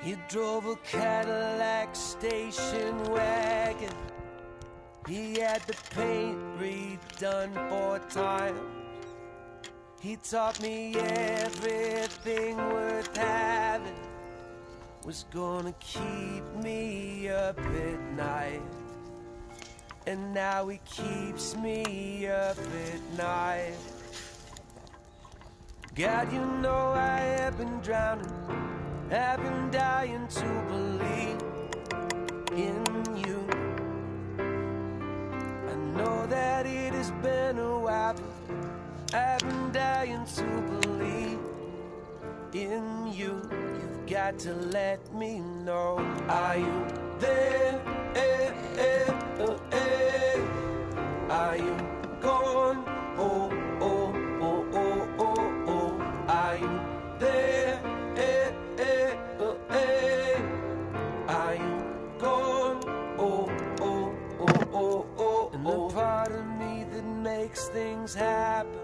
He drove a Cadillac station wagon. He had the paint redone 4 times. He taught me everything worth having was gonna keep me up at night. And now he keeps me up at night. God, you know I have been drowning, I've been dying to believe in you. I know that it has been a while, but I've been dying to believe in you. You've got to let me know. Are you there? Are you gone? Oh, oh, oh, oh, oh, oh. Are you there? Are you gone? Oh, oh, oh, oh, oh. And the part of me that makes things happen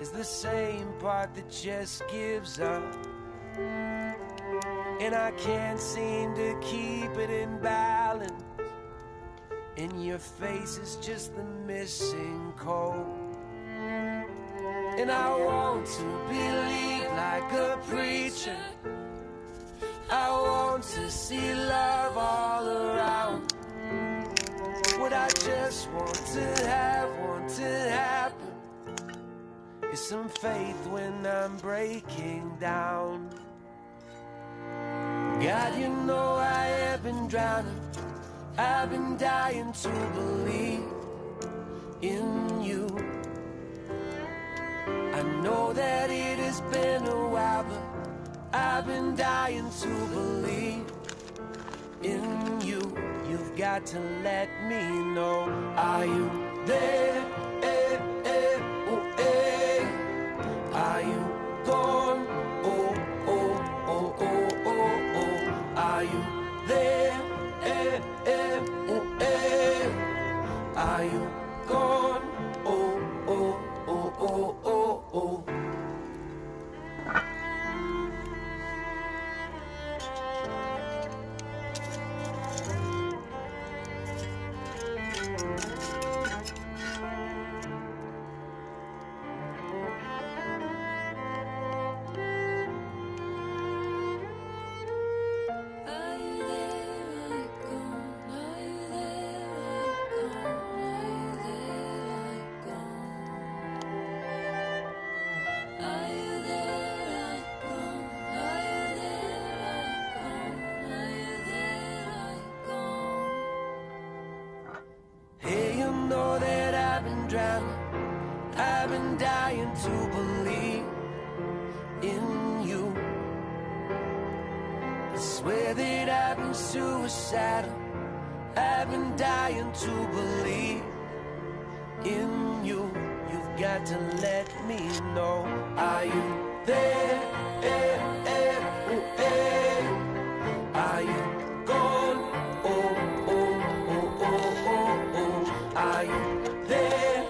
is the same part that just gives up. And I can't seem to keep it in balance. And your face is just the missing coat. And I want to believe like a preacher. I want to see love all around. What I just want to happen is some faith when I'm breaking down. God, you know I have been drowning, I've been dying to believe in you. I know that it has been a while, but I've been dying to believe in you. You've got to let me know. Are you there? Are you gone? Oh, oh, oh, oh, oh, oh. Are you there? Are you gone? Oh, oh, oh, oh, oh, oh. I've been dying to believe in you. I swear that I've been suicidal. I've been dying to believe in you. You've got to let me know. Are you there? Are you gone? Oh, oh, oh, oh, oh, oh. Are you there?